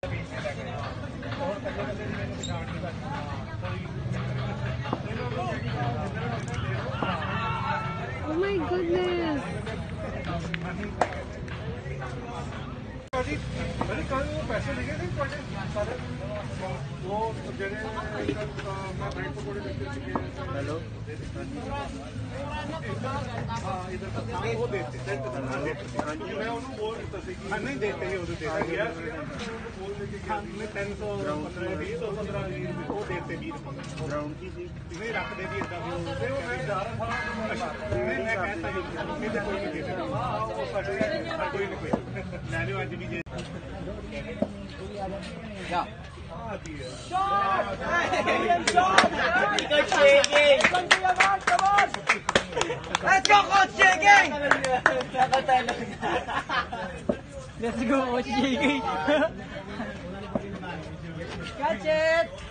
Oh my goodness! पैसे दिखे थे सारे वो हेलो वो देते मैं उन्होंने बोल नहीं देते ही उधर देता बोल देते 300 15 20 वो देते 20 ग्राउंड की नहीं रखते भी इतना मैं जा रहा था मैं कहता ही कोई नहीं देते वो साढ़े कोई नहीं कोई ले लो आज भी Yeah. Shot! Shot! Good shaking! Come on! Let's go, Coach Shaking! Let's go, Coach Shaking! Catch it!